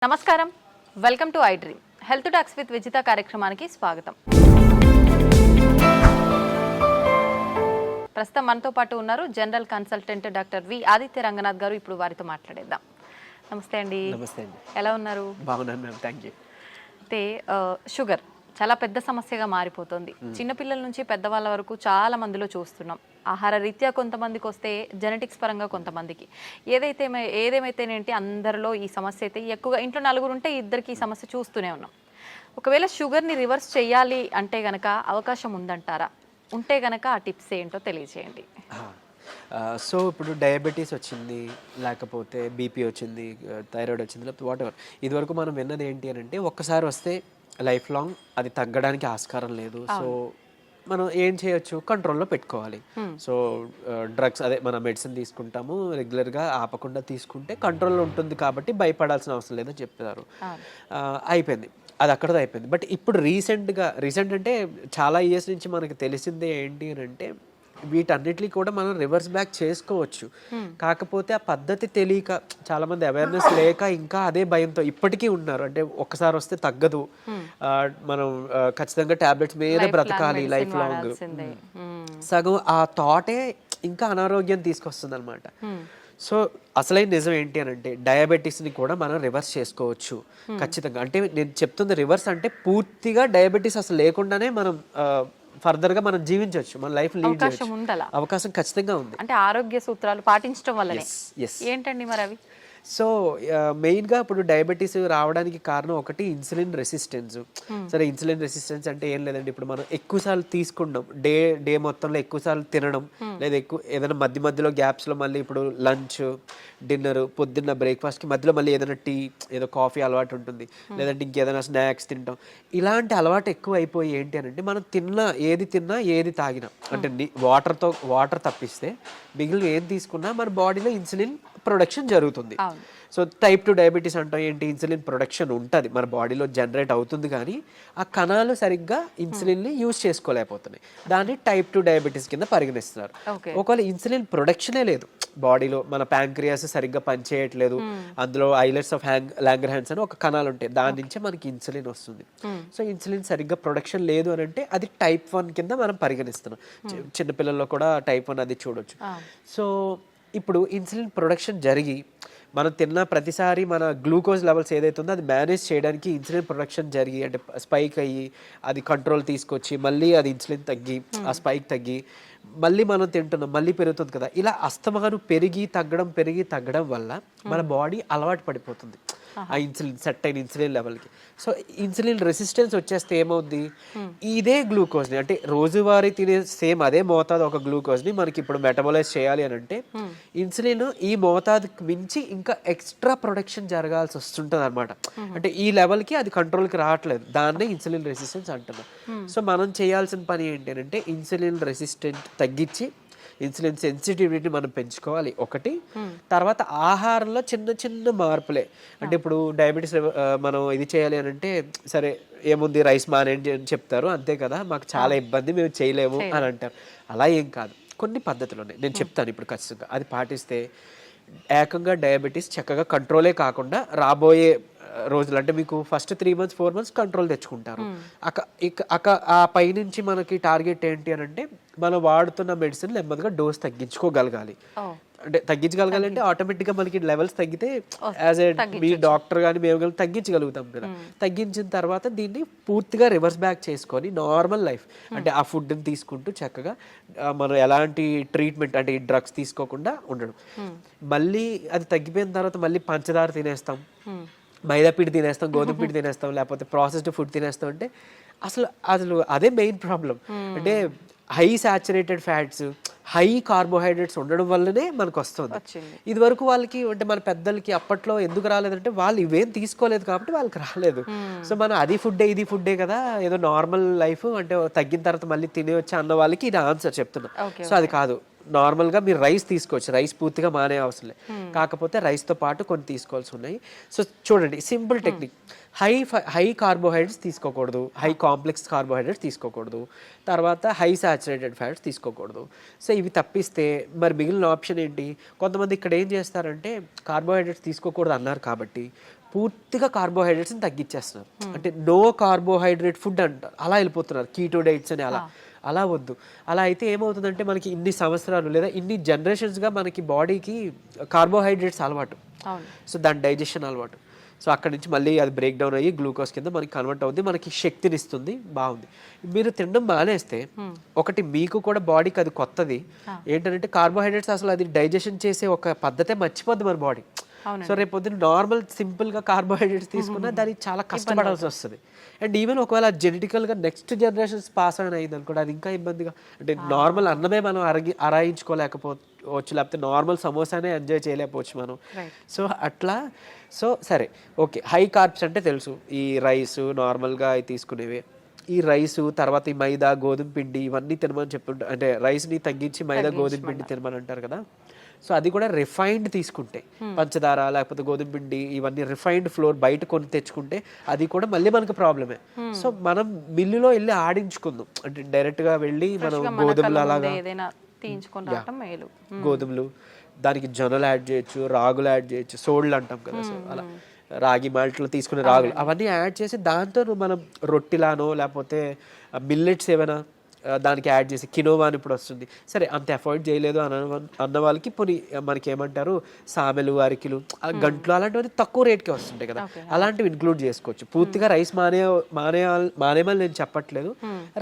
నమస్కారం, welcome to I dream. Health talks with Vijitha కార్యక్రమానికి స్వాగతం. ప్రస్తుతం మనతో పాటు ఉన్నారు general consultant doctor V Aditya Ranganath గారు. ఇప్పుడు వారితో మాట్లాడేద్దాం. నమస్తే అండి. నమస్తే అండి. ఎలా ఉన్నారు? బాగున్నాను మ్యామ్, థ్యాంక్ యూ. అయితే షుగర్ చాలా పెద్ద సమస్యగా మారిపోతుంది. చిన్నపిల్లల నుంచి పెద్దవాళ్ళ వరకు చాలా మందిలో చూస్తున్నాం. ఆహార రీత్యా కొంతమందికి వస్తే, జెనెటిక్స్ పరంగా కొంతమందికి, ఏదేమైతేనేంటి అందరిలో ఈ సమస్య అయితే ఎక్కువగా. ఇంట్లో నలుగురు ఉంటే ఇద్దరికి ఈ సమస్య చూస్తూనే ఉన్నాం. ఒకవేళ షుగర్ని రివర్స్ చేయాలి అంటే గనక అవకాశం ఉందంటారా? ఉంటే గనక ఆ టిప్స్ ఏంటో తెలియజేయండి. సో ఇప్పుడు డయాబెటీస్ వచ్చింది, లేకపోతే బీపీ వచ్చింది, థైరాయిడ్ వచ్చింది, లేకపోతే వాట్ ఎవర్, ఇదివరకు మనం విన్నది ఏంటి అని అంటే ఒక్కసారి వస్తే లైఫ్ లాంగ్ అది తగ్గడానికి ఆస్కారం లేదు. సో మనం ఏం చేయొచ్చు, కంట్రోల్లో పెట్టుకోవాలి. సో డ్రగ్స్, అదే మన మెడిసిన్ తీసుకుంటాము రెగ్యులర్గా, ఆపకుండా తీసుకుంటే కంట్రోల్లో ఉంటుంది కాబట్టి భయపడాల్సిన అవసరం లేదని చెప్పారు. అయిపోయింది, అది అక్కడతో అయిపోయింది. బట్ ఇప్పుడు రీసెంట్ అంటే చాలా ఇయర్స్ నుంచి మనకి తెలిసిందే ఏంటి అని అంటే వీటన్నిటిని కూడా మనం రివర్స్ బ్యాక్ చేసుకోవచ్చు. కాకపోతే ఆ పద్ధతి తెలియక, చాలామంది అవేర్నెస్ లేక ఇంకా అదే భయంతో ఇప్పటికీ ఉన్నారు. అంటే ఒక్కసారి వస్తే తగ్గదు, మనం ఖచ్చితంగా టాబ్లెట్స్ మీద బ్రతకాలి లైఫ్ లాంగ్. సగం ఆ థాటే ఇంకా అనారోగ్యం తీసుకొస్తుంది అనమాట. సో అసలైన నిజం ఏంటి అని అంటే డయాబెటీస్ని కూడా మనం రివర్స్ చేసుకోవచ్చు ఖచ్చితంగా. అంటే నేను చెప్తుంది రివర్స్ అంటే పూర్తిగా డయాబెటీస్ అసలు లేకుండానే మనం ఫర్దర్గా మనం జీవించవచ్చు, మన లైఫ్ లీడ్ చేయొచ్చు. అవకాశం ఖచ్చితంగా ఉంది. అంటే ఆరోగ్య సూత్రాలు పాటించడం వల్ల ఏంటండి మరి అవి? సో మెయిన్గా ఇప్పుడు డయాబెటీస్ రావడానికి కారణం ఒకటి ఇన్సులిన్ రెసిస్టెన్స్. సరే, ఇన్సులిన్ రెసిస్టెన్స్ అంటే ఏం లేదండి, ఇప్పుడు మనం ఎక్కువసార్లు తీసుకుంటాం, డే మొత్తంలో ఎక్కువసార్లు తినడం, లేదా ఏదైనా మధ్యలో గ్యాప్స్లో మళ్ళీ ఇప్పుడు లంచ్, డిన్నర్, పొద్దున్న బ్రేక్ఫాస్ట్కి మధ్యలో మళ్ళీ ఏదైనా టీ, ఏదో కాఫీ అలవాటు ఉంటుంది, లేదంటే ఇంకేదైనా స్నాక్స్ తింటాం. ఇలాంటి అలవాటు ఎక్కువ అయిపోయి ఏంటి అని అంటే మనం ఏది తిన్నా ఏది తాగినా, అంటే వాటర్ తప్పిస్తే మిగిలిన ఏది తీసుకున్నా మన బాడీలో ఇన్సులిన్ ప్రొడక్షన్ జరుగుతుంది. సో టైప్ 2 డయాబెటీస్ అంటాం ఏంటి, ఇన్సులిన్ ప్రొడక్షన్ ఉంటుంది మన బాడీలో, జనరేట్ అవుతుంది, కానీ ఆ కణాలు సరిగ్గా ఇన్సులిన్ని యూజ్ చేసుకోలేకపోతున్నాయి. దాన్ని టైప్ 2 డయాబెటీస్ కింద పరిగణిస్తున్నారు. ఒకవేళ ఇన్సులిన్ ప్రొడక్షనే లేదు బాడీలో, మన ప్యాంక్రియాస్ సరిగ్గా పనిచేయట్లేదు, అందులో ఐలెట్స్ ఆఫ్ లాంగర్హాన్స్ అని ఒక కణాలు ఉంటాయి, దాని నుంచే మనకి ఇన్సులిన్ వస్తుంది. సో ఇన్సులిన్ సరిగ్గా ప్రొడక్షన్ లేదు అని అంటే అది టైప్ 1 కింద మనం పరిగణిస్తున్నాం. చిన్నపిల్లల్లో కూడా టైప్ 1 అది చూడొచ్చు. సో ఇప్పుడు ఇన్సులిన్ ప్రొడక్షన్ జరిగి మనం తిన్న ప్రతిసారి మన గ్లూకోజ్ లెవెల్స్ ఏదైతే ఉందో అది మేనేజ్ చేయడానికి ఇన్సులిన్ ప్రొడక్షన్ జరిగి, అంటే స్పైక్ అయ్యి అది కంట్రోల్ తీసుకొచ్చి మళ్ళీ అది ఇన్సులిన్ తగ్గి, ఆ స్పైక్ తగ్గి మళ్ళీ మనం తింటున్నాం, మళ్ళీ పెరుగుతుంది కదా. ఇలా అస్తమానం పెరిగి తగ్గడం వల్ల మన బాడీ అలవాటు పడిపోతుంది ఆ ఇన్సులిన్, సెట్ అయిన ఇన్సులిన్ లెవెల్కి. సో ఇన్సులిన్ రెసిస్టెన్స్ వచ్చేస్తే ఏమవుద్ది, ఇదే గ్లూకోజ్ని, అంటే రోజువారీ తినే సేమ్ అదే మోతాదు ఒక గ్లూకోజ్ని మనకి ఇప్పుడు మెటబలైజ్ చేయాలి అని అంటే ఇన్సులిన్ ఈ మోతాదుకి మించి ఇంకా ఎక్స్ట్రా ప్రొడక్షన్ జరగాల్సి వస్తుంటుంది అనమాట. అంటే ఈ లెవెల్కి అది కంట్రోల్కి రావట్లేదు, దాన్నే ఇన్సులిన్ రెసిస్టెన్స్ అంటున్నాం. సో మనం చేయాల్సిన పని ఏంటి అంటే ఇన్సులిన్ రెసిస్టెంట్ తగ్గించి ఇన్సులిన్ సెన్సిటివిటీని మనం పెంచుకోవాలి ఒకటి. తర్వాత ఆహారంలో చిన్న మార్పులే, అంటే ఇప్పుడు డయాబెటీస్ మనం ఇది చేయాలి అని అంటే సరే ఏముంది రైస్ మానేయండి అని చెప్తారు, అంతే కదా, మాకు చాలా ఇబ్బంది, మేము చేయలేము అని అంటారు. అలా ఏం కాదు, కొన్ని పద్ధతులు ఉన్నాయి, నేను చెప్తాను ఇప్పుడు ఖచ్చితంగా. అది పాటిస్తే ఏకంగా డయాబెటీస్ చక్కగా కంట్రోలే కాకుండా రాబోయే రోజులు, అంటే మీకు ఫస్ట్ 3 months 4 months కంట్రోల్ తెచ్చుకుంటారు. ఆ పైనుంచి మనకి టార్గెట్ ఏంటి అని అంటే మనం వాడుతున్న మెడిసిన్ నెమ్మదిగా డోస్ తగ్గించుకోగలగాలి. అంటే తగ్గించగలగాలి అంటే ఆటోమేటిక్గా మనకి లెవెల్స్ తగ్గితే యాజ్ ఏ మీ డాక్టర్ కానీ మేము కానీ తగ్గించగలుగుతాం కదా. తగ్గించిన తర్వాత దీన్ని పూర్తిగా రివర్స్ బ్యాక్ చేసుకొని నార్మల్ లైఫ్, అంటే ఆ ఫుడ్ని తీసుకుంటూ చక్కగా మనం ఎలాంటి ట్రీట్మెంట్, అంటే ఈ డ్రగ్స్ తీసుకోకుండా ఉండడం. మళ్ళీ అది తగ్గిపోయిన తర్వాత మళ్ళీ పంచదార తినేస్తాం, మైదా పిండి తినేస్తాం, గోధుమ పిండి తినేస్తాం, లేకపోతే ప్రాసెస్డ్ ఫుడ్ తినేస్తాం. అంటే అసలు అదే మెయిన్ ప్రాబ్లం. అంటే high saturated fats, high carbohydrates ఉండడం వల్లనే మనకు వస్తుంది. ఇది వరకు వాళ్ళకి, అంటే మన పెద్దలకి అప్పట్లో ఎందుకు రాలేదంటే వాళ్ళు ఇవేం తీసుకోలేదు కాబట్టి వాళ్ళకి రాలేదు. సో మనం అది ఫుడ్డే ఇది ఫుడ్డే కదా, ఏదో నార్మల్ లైఫ్, అంటే తగ్గిన తర్వాత మళ్ళీ తినేవచ్చు అన్న వాళ్ళకి ఇది ఆన్సర్ చెప్తున్నా. సో అది కాదు, నార్మల్గా మీరు రైస్ తీసుకోవచ్చు, రైస్ పూర్తిగా మానే అవసరం లేదు, కాకపోతే రైస్తో పాటు కొన్ని తీసుకోవాల్సి ఉన్నాయి. సో చూడండి, సింపుల్ టెక్నిక్, హై కార్బోహైడ్రేట్స్ తీసుకోకూడదు, హై కాంప్లెక్స్ కార్బోహైడ్రేట్స్ తీసుకోకూడదు, తర్వాత హై సాచురేటెడ్ ఫ్యాట్స్ తీసుకోకూడదు. సో ఇవి తప్పిస్తే మరి మిగిలిన ఆప్షన్ ఏంటి? కొంతమంది ఇక్కడ ఏం చేస్తారంటే కార్బోహైడ్రేట్స్ తీసుకోకూడదు అన్నారు కాబట్టి పూర్తిగా కార్బోహైడ్రేట్స్ని తగ్గించేస్తున్నారు. అంటే నో కార్బోహైడ్రేట్ ఫుడ్ అంటారు, అలా వెళ్ళిపోతున్నారు. కీటో డైట్స్ అని అలా వద్దు. అలా అయితే ఏమవుతుందంటే మనకి ఇన్ని సంవత్సరాలు లేదా ఇన్ని జనరేషన్స్గా మనకి బాడీకి కార్బోహైడ్రేట్స్ అలవాటు, సో దాని డైజెషన్ అలవాటు. సో అక్కడి నుంచి మళ్ళీ అది బ్రేక్ డౌన్ అయ్యి గ్లూకోజ్ కింద మనకి కన్వర్ట్ అవుతుంది, మనకి శక్తిని ఇస్తుంది, బాగుంది. మీరు తినడం మానేస్తే ఒకటి మీకు కూడా బాడీకి అది కొత్తది ఏంటంటే కార్బోహైడ్రేట్స్ అసలు అది డైజెషన్ చేసే ఒక పద్ధతే మర్చిపోద్ది మన బాడీ. సో రేపు పొద్దున్న నార్మల్ సింపుల్గా కార్బోహైడ్రేట్స్ తీసుకున్నా దానికి చాలా కష్టపడాల్సి వస్తుంది. అండ్ ఈవెన్ ఒకవేళ జెనెటికల్గా నెక్స్ట్ జనరేషన్స్ పాస్ ఆన్ అయింది అనుకోండి, అది ఇంకా ఇబ్బందిగా. అంటే నార్మల్ అన్నమే మనం అరాయించుకోలేకపోవచ్చు, లేకపోతే నార్మల్ సమోసానే ఎంజాయ్ చేయలేకపోవచ్చు మనం. సో అట్లా సో సరే ఓకే, హై కార్బ్స్ అంటే తెలుసు, ఈ రైస్ నార్మల్గా తీసుకునేవి. ఈ రైసు తర్వాత ఈ మైదా గోధుమ పిండి ఇవన్నీ తినమని చెప్తుంటారు, అంటే రైస్ని తగ్గించి మైదా గోధుమ పిండి తినమని అంటారు కదా. సో అది కూడా రిఫైన్డ్ తీసుకుంటే, పంచదార లేకపోతే గోధుమ పిండి ఇవన్నీ రిఫైన్డ్ ఫ్లోర్ బయట కొని తెచ్చుకుంటే అది కూడా మళ్ళీ మనకు ప్రాబ్లమే. సో మనం మిల్లులో వెళ్ళి ఆడించుకుందాం, అంటే డైరెక్ట్గా వెళ్ళి మనం గోధుమలు అలాగా గోధుమలు, దానికి జొన్నలు యాడ్ చేయొచ్చు, రాగులు యాడ్ చేయొచ్చు, సోళ్ళు అంటాం కదా, సో అలా రాగి మాల్ట్లో తీసుకునే రాగులు అవన్నీ యాడ్ చేసి దాంతో మనం రొట్టిలానో లేకపోతే మిల్లెట్స్ ఏమైనా దానికి యాడ్ చేసి, కినోవా అని ఇప్పుడు వస్తుంది, సరే అంత అఫోర్డ్ చేయలేదు అన్న వాళ్ళకి పోనీ మనకి ఏమంటారు సామెలు, అరికిలు, గంటలు అలాంటివన్నీ తక్కువ రేట్కే వస్తుంటాయి కదా, అలాంటివి ఇంక్లూడ్ చేసుకోవచ్చు. పూర్తిగా రైస్ మానేమని నేను చెప్పట్లేదు,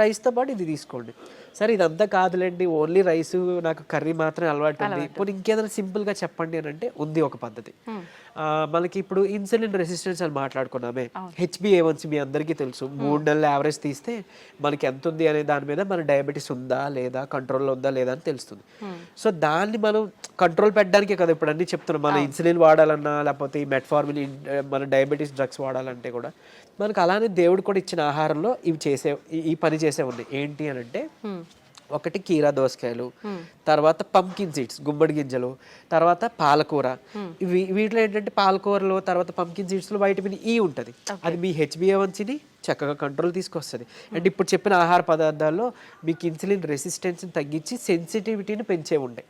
రైస్తో పాటు ఇది తీసుకోండి. సరే ఇదంతా కాదులేండి, ఓన్లీ రైస్ నాకు కర్రీ మాత్రమే అలవాటు ఉంది, పోనీ ఇంకేదైనా సింపుల్గా చెప్పండి అని అంటే ఉంది ఒక పద్ధతి. మనకి ఇప్పుడు ఇన్సులిన్ రెసిస్టెన్స్ అని మాట్లాడుకున్నామే, HbA1c మీ అందరికీ తెలుసు, 3 నెలల యావరేజ్ తీస్తే మనకి ఎంత ఉంది అనే దాని మీద మన డయాబెటీస్ ఉందా లేదా, కంట్రోల్లో ఉందా లేదా అని తెలుస్తుంది. సో దాన్ని మనం కంట్రోల్ పెట్టడానికే కదా ఇప్పుడు అన్నీ చెప్తున్నాం. మన ఇన్సులిన్ వాడాలన్నా లేకపోతే ఈ మెట్ఫార్మిన్ మన డయాబెటీస్ డ్రగ్స్ వాడాలంటే కూడా మనకు అలానే దేవుడు కూడా ఇచ్చిన ఆహారంలో ఈ పని చేసే ఉంది. ఏంటి అని అంటే ఒకటి కీరా దోసకాయలు, తర్వాత పంకిన్ సీడ్స్ గుమ్మడి గింజలు, తర్వాత పాలకూర. వీటిలో ఏంటంటే పాలకూరలో తర్వాత పంకిన్ సీడ్స్లో వైటమిన్ ఈ ఉంటుంది, అది మీ HbA1cని చక్కగా కంట్రోల్ తీసుకొస్తుంది. అండ్ ఇప్పుడు చెప్పిన ఆహార పదార్థాల్లో మీకు ఇన్సులిన్ రెసిస్టెన్స్ని తగ్గించి సెన్సిటివిటీని పెంచే ఉంటాయి.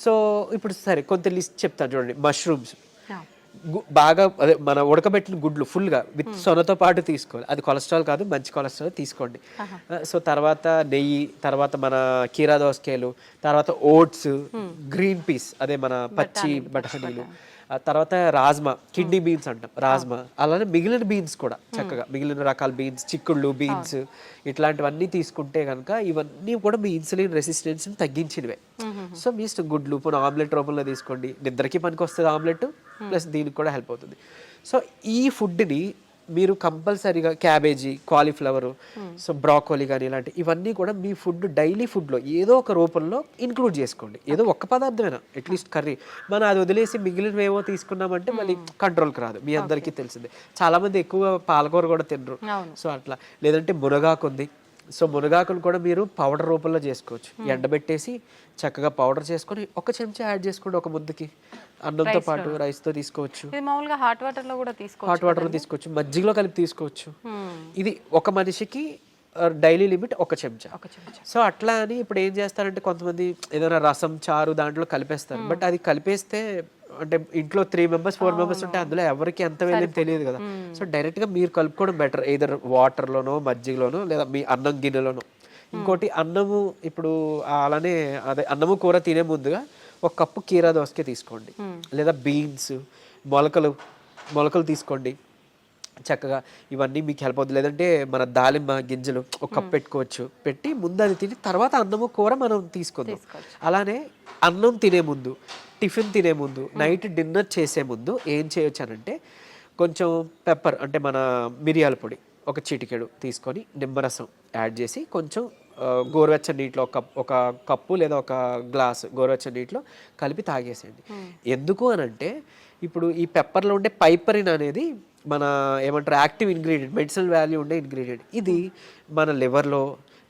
సో ఇప్పుడు సరే కొంత లిస్ట్ చెప్తాను చూడండి. మష్రూమ్స్ బాగా అదే మన ఉడకబెట్టిన గుడ్లు ఫుల్గా విత్ సొనతో పాటు తీసుకోవాలి, అది కొలెస్ట్రాల్ కాదు, మంచి కొలెస్ట్రాల్ తీసుకోండి. సో తర్వాత నెయ్యి, తర్వాత మన కీరా దోసకాయలు, తర్వాత ఓట్స్, గ్రీన్ పీస్ అదే మన పచ్చి బఠానీలు, తర్వాత రాజ్మా, కిడ్నీ బీన్స్ అంటాం రాజ్మా, అలానే మిగిలిన బీన్స్ కూడా చక్కగా మిగిలిన రకాల బీన్స్, చిక్కుళ్ళు బీన్స్ ఇట్లాంటివన్నీ తీసుకుంటే కనుక ఇవన్నీ కూడా మీ ఇన్సులిన్ రెసిస్టెన్స్ని తగ్గించినవే. సో మీ ఇష్టం, గుడ్లు పోనీ ఆమ్లెట్ రూపంలో తీసుకోండి, నిద్రకి పనికి వస్తుంది ఆమ్లెట్, ప్లస్ దీనికి కూడా హెల్ప్ అవుతుంది. సో ఈ ఫుడ్ని మీరు కంపల్సరీగా క్యాబేజీ, కాలీఫ్లవరు, సో బ్రాకోలీ కానీ ఇలాంటి ఇవన్నీ కూడా మీ ఫుడ్ డైలీ ఫుడ్లో ఏదో ఒక రూపంలో ఇంక్లూడ్ చేసుకోండి. ఏదో ఒక్క పదార్థమైనా అట్లీస్ట్ కర్రీ, మనం అది వదిలేసి మిగిలినవేవో తీసుకున్నామంటే మళ్ళీ కంట్రోల్కి రాదు. మీ అందరికీ తెలిసిందే, చాలామంది ఎక్కువ పాలకూర కూడా తినరు. సో అట్లా, లేదంటే మునగాకు ఉంది, సో మునగాకును కూడా మీరు పౌడర్ రూపంలో చేసుకోవచ్చు, ఎండబెట్టేసి చక్కగా పౌడర్ చేసుకొని ఒక చెంచా యాడ్ చేసుకోండి ఒక ముద్దకి, అన్నంతో పాటు రైస్తో తీసుకోవచ్చు, హాట్ వాటర్లో తీసుకోవచ్చు, మజ్జిగలో కలిపి తీసుకోవచ్చు. ఇది ఒక మనిషికి డైలీ లిమిట్ ఒక చెంచా. సో అట్లా అని ఇప్పుడు ఏం చేస్తారంటే కొంతమంది ఏదైనా రసం, చారు దాంట్లో కలిపేస్తారు, బట్ అది కలిపేస్తే అంటే ఇంట్లో 3 members 4 members ఉంటే అందులో ఎవరికి ఎంత వెళ్ళేది తెలియదు కదా. సో డైరెక్ట్గా మీరు కలుపుకోవడం బెటర్, ఏదర్ వాటర్లోనో మజ్జిగలోనో లేదా మీ అన్నం గిన్నెలోనో. ఇంకోటి అన్నము, ఇప్పుడు అలానే అదే అన్నము కూర తినే ముందుగా 1 కప్పు కీరా దోసకాయ తీసుకోండి, లేదా బీన్స్, మొలకలు తీసుకోండి చక్కగా, ఇవన్నీ మీకు హెల్ప్ అవుతుంది. లేదంటే మన దాలింబ గింజలు 1 కప్ పెట్టుకోవచ్చు, పెట్టి ముందు అది తిని తర్వాత అన్నము కూర మనం తీసుకుందాం. అలానే అన్నం తినే ముందు, టిఫిన్ తినే ముందు, నైట్ డిన్నర్ చేసే ముందు ఏం చేయొచ్చు అనంటే కొంచెం పెప్పర్ అంటే మన మిరియాల పొడి 1 చిటికెడు తీసుకొని నిమ్మరసం యాడ్ చేసి కొంచెం గోరువెచ్చని నీటిలో ఒక కప్పు లేదా 1 గ్లాస్ గోరువెచ్చని నీటిలో కలిపి తాగేసేయండి. ఎందుకు అనంటే ఇప్పుడు ఈ పెప్పర్లో ఉండే పైపరిన్ అనేది మన ఏమంటారు యాక్టివ్ ఇంగ్రీడియంట్, మెడిసినల్ వాల్యూ ఉండే ఇంగ్రీడియంట్. ఇది మన లివర్లో,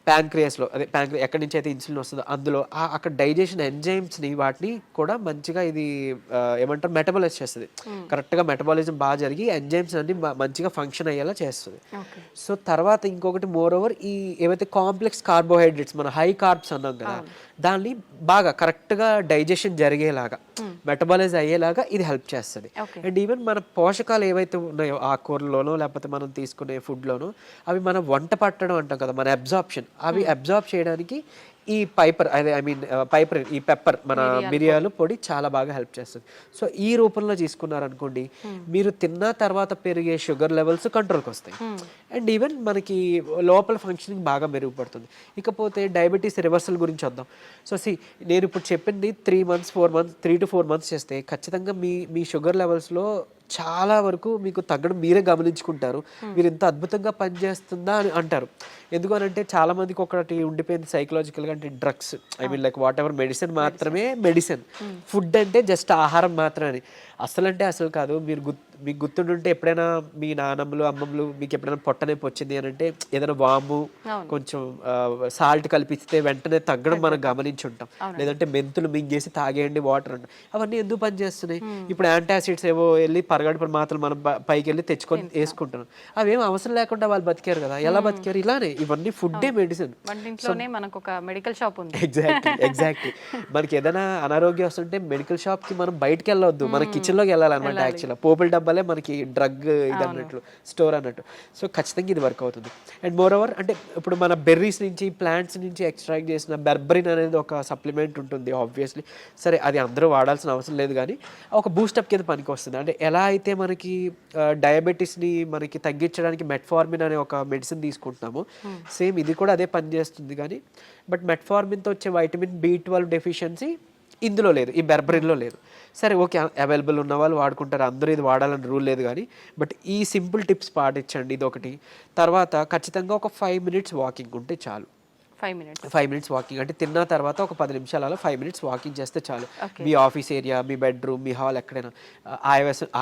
ప్యాంక్రియాస్లో, అదే ఎక్కడి నుంచి అయితే ఇన్సులిన్ వస్తుందో అందులో అక్కడ డైజెషన్ ఎంజైమ్స్ని వాటిని కూడా మంచిగా ఇది ఏమంటారు మెటబాలైజ్ చేస్తుంది. కరెక్ట్గా మెటబాలిజం బాగా జరిగి ఎంజైమ్స్ అన్ని మంచిగా ఫంక్షన్ అయ్యేలా చేస్తుంది. సో తర్వాత ఇంకొకటి మోర్ ఓవర్ ఈ ఏవైతే కాంప్లెక్స్ కార్బోహైడ్రేట్స్ మన హై కార్బ్స్ అన్నాం కదా, దాన్ని బాగా కరెక్ట్గా డైజెషన్ జరిగేలాగా మెటబాలైజ్ అయ్యేలాగా ఇది హెల్ప్ చేస్తుంది. Okay. అండ్ ఈవెన్ మన పోషకాలు ఏవైతే ఉన్నాయో ఆకుకూరలోనో లేకపోతే మనం తీసుకునే ఫుడ్లోనో అవి మన వంట పట్టడం అంటాం కదా, మన అబ్జార్ప్షన్, అవి అబ్జార్బ్ చేయడానికి ఈ పైపర్ అదే ఐ మీన్ పైపర్ ఈ పెప్పర్ మన మిరియాలు పొడి చాలా బాగా హెల్ప్ చేస్తుంది. సో ఈ రూపంలో తీసుకున్నారనుకోండి, మీరు తిన్న తర్వాత పెరిగే షుగర్ లెవెల్స్ కంట్రోల్కి వస్తాయి. అండ్ ఈవెన్ మనకి లోపల ఫంక్షనింగ్ బాగా మెరుగుపడుతుంది. ఇకపోతే డయాబెటీస్ రివర్సల్ గురించి వద్దాం. సో నేను ఇప్పుడు చెప్పింది 3 months 4 months 3 to 4 months చేస్తే ఖచ్చితంగా మీ షుగర్ లెవెల్స్లో చాలా వరకు మీకు తగ్గడం మీరే గమనించుకుంటారు. మీరు ఇంత అద్భుతంగా పనిచేస్తుందా అని అంటారు. ఎందుకనంటే చాలా మందికి ఒకటి ఉండిపోయింది సైకలాజికల్గా, అంటే drugs I mean like what ever medicine మాత్రమే మెడిసిన్, ఫుడ్ అంటే జస్ట్ ఆహారం మాత్రమే. అసలు కాదు. మీకు గుర్తుంటుంటే ఎప్పుడైనా మీ నాన్నమ్మలు అమ్మమ్మలు మీకు ఎప్పుడైనా పొట్టనొప్పి వచ్చింది అని అంటే ఏదైనా వాము కొంచెం సాల్ట్ కలిపిస్తే వెంటనే తగ్గడం మనం గమనించి ఉంటాం. లేదంటే మెంతులు మింగేసి తాగేయండి వాటర్ అంటే, అవన్నీ ఎందుకు పనిచేస్తున్నాయి? ఇప్పుడు యాంటాసిడ్స్ ఏవో వెళ్ళి పరగడుపున మాత్రం మనం పైకి వెళ్ళి తెచ్చుకొని వేసుకుంటున్నాం. అవేం అవసరం లేకుండా వాళ్ళు బతికారు కదా. ఎలా బతికారు? ఇలానే. ఇవన్నీ ఫుడ్డే మెడిసిన్. మనకు ఒక మెడికల్ షాప్ ఉంది. ఎగ్జాక్ట్లీ. మనకి ఏదైనా అనారోగ్యం వస్తుంటే మెడికల్ షాప్ కి మనం బయటకు వెళ్ళొద్దు, మన కిచెన్ లోకి వెళ్ళాలన్నమాట. యాక్చువల్గా పోపుల డబ్బాలే మనకి డ్రగ్ ఇది అన్నట్లు, స్టోర్ అన్నట్టు. సో ఖచ్చితంగా ఇది వర్క్ అవుతుంది. అండ్ మోర్ ఓవర్ అంటే ఇప్పుడు మన బెర్రీస్ నుంచి ప్లాంట్స్ నుంచి ఎక్స్ట్రాక్ట్ చేసిన బెర్బరిన్ అనేది ఒక సప్లిమెంట్ ఉంటుంది ఆబ్వియస్లీ. సరే అది అందరూ వాడాల్సిన అవసరం లేదు, కానీ ఒక బూస్టప్ కింద పనికి వస్తుంది. అంటే ఎలా అయితే మనకి డయాబెటీస్ని మనకి తగ్గించడానికి మెట్ఫార్మిన్ అనే ఒక మెడిసిన్ తీసుకుంటున్నామో, సేమ్ ఇది కూడా అదే పని చేస్తుంది. కానీ బట్ మెట్ఫార్మిన్తో వచ్చే వైటమిన్ B12 డెఫిషియన్సీ ఇందులో లేదు, ఈ బెర్బరిన్లో లేదు. సరే ఓకే, అవైలబుల్ ఉన్న వాళ్ళు వాడుకుంటారు, అందరూ ఇది వాడాలని రూల్ లేదు. కానీ బట్ ఈ సింపుల్ టిప్స్ పాటించండి, ఇది ఒకటి. తర్వాత ఖచ్చితంగా ఒక 5 minutes వాకింగ్ ఉంటే చాలు. 5 minutes వాకింగ్ అంటే తిన్న తర్వాత ఒక 10 నిమిషాలు అలా 5 minutes వాకింగ్ చేస్తే చాలు. మీ ఆఫీస్ ఏరియా, మీ బెడ్రూమ్, మీ హాల్ ఎక్కడైనా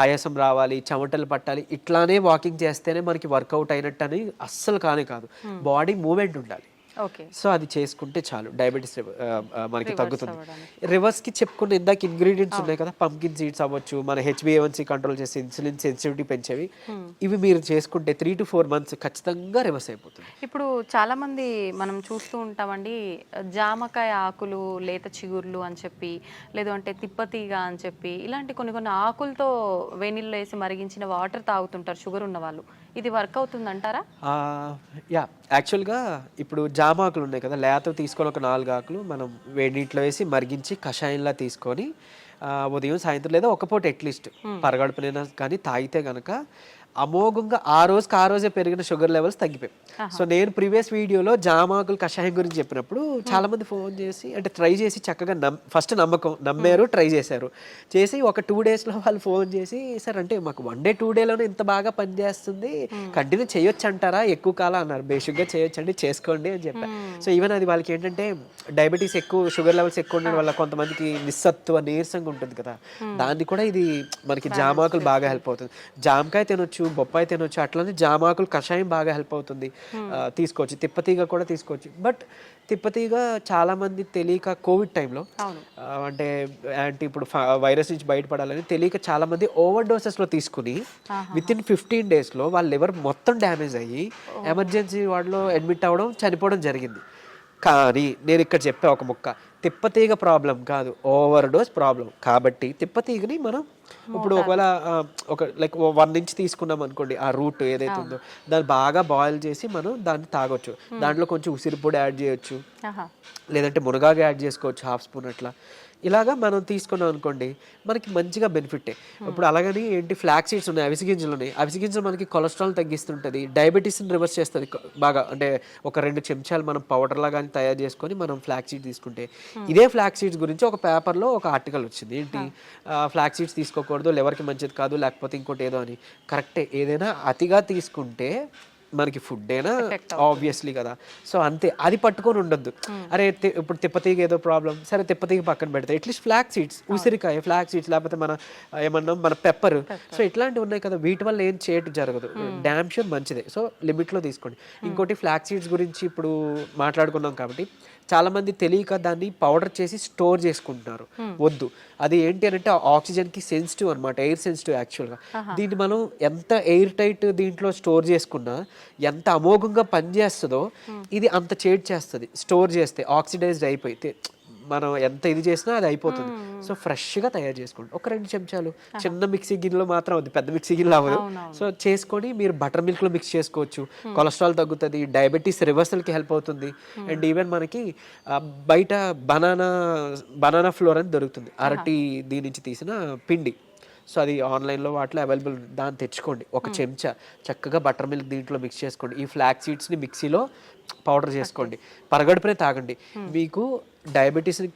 ఆయాసం రావాలి, చెమటలు పట్టాలి, ఇట్లానే వాకింగ్ చేస్తేనే మనకి వర్కౌట్ అయినట్టు అని అస్సలు కాదు. బాడీ మూమెంట్ ఉండాలి. సో అది చేసుకుంటే చాలు, డయాబెటీస్ మనకి తగ్గుతుంది. రివర్స్కి చెప్పుకున్న ఇందాక ఇంగ్రీడియంట్స్ ఉన్నాయి కదా, పంకిన్ సీడ్స్ అవ్వచ్చు, మన HbA1c కంట్రోల్ చేసి ఇన్సులిన్ సెన్సిటివిటీ పెంచేవి, ఇవి మీరు చేసుకుంటే 3 to 4 months ఖచ్చితంగా రివర్స్ అయిపోతుంది. ఇప్పుడు చాలా మంది మనం చూస్తూ ఉంటామండి, జామకాయ ఆకులు, లేత చిగుర్లు అని చెప్పి, లేదు అంటే తిప్పతీగ అని చెప్పి, ఇలాంటి కొన్ని ఆకులతో వేణిల్లో వేసి మరిగించిన వాటర్ తాగుతుంటారు షుగర్ ఉన్న వాళ్ళు. ఇది వర్క్ అవుతుంది అంటారా? యాక్చువల్గా ఇప్పుడు జామ ఆకులు ఉన్నాయి కదా, లేత తీసుకొని ఒక 4 ఆకులు మనం వేడి నీటిలో వేసి మరిగించి కషాయంలా తీసుకొని ఉదయం సాయంత్రం లేదా ఒక పూట అట్లీస్ట్ పరగడుపునైనా కానీ తాగితే కనుక అమోఘంగా ఆ రోజే పెరిగిన షుగర్ లెవెల్స్ తగ్గిపోయాయి. సో నేను ప్రీవియస్ వీడియోలో జామాకులు కషాయం గురించి చెప్పినప్పుడు చాలా మంది ఫోన్ చేసి అంటే ట్రై చేసి చక్కగా ఫస్ట్ నమ్మారు, ట్రై చేసి ఒక 2 daysలో వాళ్ళు ఫోన్ చేసి, సార్ అంటే మాకు 1 day 2 dayలోనే ఇంత బాగా పనిచేస్తుంది, కంటిన్యూ చేయొచ్చు అంటారా, ఎక్కువ కాలం అన్నారు. బేసిక్గా చేయొచ్చండి, చేసుకోండి అని చెప్పారు. సో ఈవెన్ అది వాళ్ళకి ఏంటంటే డయాబెటీస్ ఎక్కువ, షుగర్ లెవెల్స్ ఎక్కువ ఉండడం వల్ల కొంతమందికి నిస్సత్తువ నీరసంగా ఉంటుంది కదా, దాన్ని కూడా ఇది మనకి జామాకులు బాగా హెల్ప్ అవుతుంది. జామకాయ తినొచ్చు, బొప్పాయి తినొచ్చు, అట్లనే జామాకులు కషాయం బాగా హెల్ప్ అవుతుంది, తీసుకోవచ్చు. తిప్పతీగ కూడా తీసుకోవచ్చు. బట్ తిప్పతీగ చాలా మంది తెలియక కోవిడ్ టైంలో అంటే ఇప్పుడు వైరస్ నుంచి బయటపడాలని తెలియక చాలా మంది ఓవర్ డోసెస్లో తీసుకుని విత్ ఇన్ 15 daysలో వాళ్ళ లివర్ మొత్తం డ్యామేజ్ అయ్యి ఎమర్జెన్సీ వార్డులో అడ్మిట్ అవ్వడం, చనిపోవడం జరిగింది. కానీ నేను ఇక్కడ చెప్పే ఒక ముక్క, తిప్పతీగ ప్రాబ్లం కాదు, ఓవర్ డోస్ ప్రాబ్లం. కాబట్టి తిప్పతీగని మనం ఇప్పుడు ఒకవేళ ఒక లైక్ 1 inch తీసుకున్నాం అనుకోండి, ఆ రూట్ ఏదైతే ఉందో దాన్ని బాగా బాయిల్ చేసి మనం దాన్ని తాగొచ్చు. దాంట్లో కొంచెం ఉసిరి పొడి యాడ్ చేయొచ్చు, లేదంటే మునగాకు యాడ్ చేసుకోవచ్చు 1/2 spoon అట్లా. ఇలాగా మనం తీసుకున్నాం అనుకోండి మనకి మంచిగా బెనిఫిటే. ఇప్పుడు అలాగని ఏంటి ఫ్లాక్ సీడ్స్ ఉన్నాయి, అవిసె గింజలు ఉన్నాయి. అవిసె గింజలు మనకి కొలెస్ట్రాల్ తగ్గిస్తుంటుంది, డయాబెటీస్ని రివర్స్ చేస్తుంది బాగా. అంటే ఒక 2 చెంచాలు మనం పౌడర్లా కానీ తయారు చేసుకొని మనం ఫ్లాక్ సీడ్స్ తీసుకుంటే, ఇదే ఫ్లాక్ సీడ్స్ గురించి ఒక పేపర్లో ఒక ఆర్టికల్ వచ్చింది. ఏంటి, ఫ్లాక్ సీడ్స్ తీసుకోకూడదు, లివర్కి మంచిది కాదు, లేకపోతే ఇంకోటి ఏదో అని. కరెక్టే, ఏదైనా అతిగా తీసుకుంటే మనకి ఫుడ్ అయినా ఆబ్వియస్లీ కదా. సో అంతే, అది పట్టుకొని ఉండొద్దు. అరే ఇప్పుడు తిప్పతీగ ఏదో ప్రాబ్లం, సరే తిప్పతీగ పక్కన పెడతాయి, అట్లీస్ట్ ఫ్లాక్ సీడ్స్, ఉసిరికాయ ఫ్లాక్ సీడ్స్, లేకపోతే మన పెప్పర్. సో ఇట్లాంటివి ఉన్నాయి కదా, వీటి వల్ల ఏం చేయటం జరగదు, డ్యామ్ షూర్ మంచిదే. సో లిమిట్లో తీసుకోండి. ఇంకోటి ఫ్లాక్ సీడ్స్ గురించి ఇప్పుడు మాట్లాడుకున్నాం కాబట్టి చాలా మంది తెలియక దాన్ని పౌడర్ చేసి స్టోర్ చేసుకుంటున్నారు. వద్దు, అది ఏంటి అని అంటే ఆక్సిజన్కి సెన్సిటివ్ అనమాట, ఎయిర్ సెన్సిటివ్ యాక్చువల్గా. దీన్ని మనం ఎంత ఎయిర్ టైట్ దీంట్లో స్టోర్ చేసుకున్నా, ఎంత అమోఘంగా పనిచేస్తుందో ఇది అంత చేడ్ చేస్తుంది స్టోర్ చేస్తే, ఆక్సిడైజ్డ్ అయిపోయి మనం ఎంత ఇది చేసినా అది అయిపోతుంది. సో ఫ్రెష్గా తయారు చేసుకోండి. ఒక 2 చెంచాలు చిన్న మిక్సీ గిన్నెలో మాత్రం అవుతుంది, పెద్ద మిక్సీ గిన్నెలో అవ్వదు. సో చేసుకొని మీరు బటర్ మిల్క్లో మిక్స్ చేసుకోవచ్చు. కొలెస్ట్రాల్ తగ్గుతుంది, డయాబెటీస్ రివర్సల్కి హెల్ప్ అవుతుంది. అండ్ ఈవెన్ మనకి బయట బనానా ఫ్లోర్ అని దొరుకుతుంది, అరటి దీని నుంచి తీసిన పిండి. సో అది ఆన్లైన్లో వాటిలో అవైలబుల్, దాన్ని తెచ్చుకోండి. ఒక చెంచా చక్కగా బటర్ మిల్క్ దీంట్లో మిక్స్ చేసుకోండి. ఈ ఫ్లాక్ సీడ్స్ని మిక్సీలో పౌడర్ చేసుకోండి, పరగడుపునే తాగండి. మీకు డయాబెటీస్ని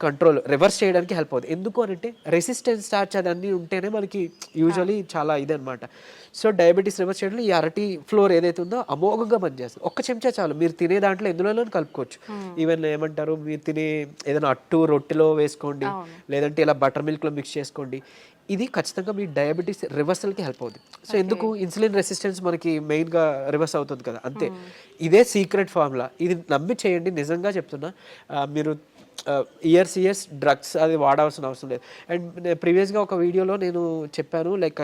రివర్స్ చేయడానికి హెల్ప్ అవుతుంది. ఎందుకు అంటే రెసిస్టెన్స్ స్టార్చ్ అదన్నీ ఉంటేనే మనకి యూజువలీ చాలా ఇదనమాట. సో డయాబెటీస్ రివర్స్ చేయడంలో ఈ అరటి ఫ్లోర్ ఏదైతే ఉందో అమోఘంగా పనిచేస్తుంది. ఒక్క చెంచా చాలు, మీరు తినే దాంట్లో ఎందులోనూ కలుపుకోవచ్చు. ఈవెన్ ఏమంటారు, మీరు తినే ఏదైనా అట్టు రొట్టెలో వేసుకోండి, లేదంటే ఇలా బటర్ మిల్క్లో మిక్స్ చేసుకోండి. ఇది ఖచ్చితంగా మీ డయాబెటీస్ రివర్సల్కి హెల్ప్ అవుతుంది. సో ఎందుకు ఇన్సులిన్ రెసిస్టెన్స్ మనకి మెయిన్గా రివర్స్ అవుతుంది కదా, అంతే. ఇదే సీక్రెట్ ఫార్ములా, ఇది నమ్మి చేయండి. నిజంగా చెప్తున్నా, మీరు ఇయర్స్ డ్రగ్స్ అది వాడాల్సిన అవసరం లేదు. అండ్ ప్రీవియస్గా ఒక వీడియోలో నేను చెప్పాను, లైక్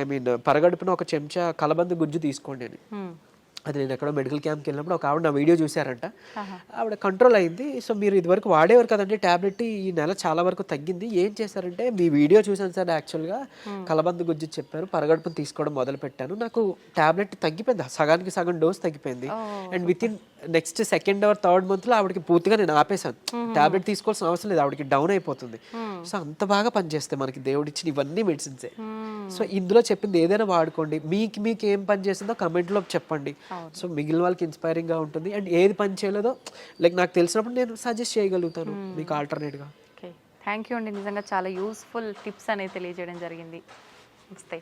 పరగడుపున ఒక చెంచా కలబంద గుజ్జు తీసుకోండి అని. అది నేను ఎక్కడో మెడికల్ క్యాంప్కి వెళ్ళినప్పుడు ఒక ఆవిడ నా వీడియో చూసారంట, ఆవిడ కంట్రోల్ అయింది. సో మీరు ఇదివరకు వాడేవారు కదండి ట్యాబ్లెట్, ఈ నెల చాలా వరకు తగ్గింది. ఏం చేశారంటే, మీ వీడియో చూసాను సార్, యాక్చువల్గా కలబంద గుజ్జు చెప్పారు, పరగడుపును తీసుకోవడం మొదలు పెట్టాను, నాకు ట్యాబ్లెట్ తగ్గిపోయింది, సగానికి సగం డోస్ తగ్గిపోయింది. And with in next 2nd or 3rd monthలో ఆవిడకి పూర్తిగా నేను ఆపేశాను, ట్యాబ్లెట్ తీసుకోవాల్సిన అవసరం లేదు, ఆవిడకి డౌన్ అయిపోతుంది. సో అంత బాగా పనిచేస్తాయి మనకి దేవుడిచ్చిన ఇవన్నీ మెడిసిన్సే. సో ఇందులో చెప్పింది ఏదైనా వాడుకోండి. మీకు ఏం పని చేసిందో కమెంట్లో చెప్పండి. సో మిగిలిన వాళ్ళకి ఇన్స్పైరింగ్గా ఉంటుంది. అండ్ ఏది పని చేయలేదో లైక్ నాకు తెలిసినప్పుడు నేను సజెస్ట్ చేయగలుగుతాను మీకు ఆల్టర్నేట్గా. ఓకే, థ్యాంక్ యూ అండి. నిజంగా చాలా యూస్ఫుల్ టిప్స్ అనేది తెలియజేయడం జరిగింది. నమస్తే.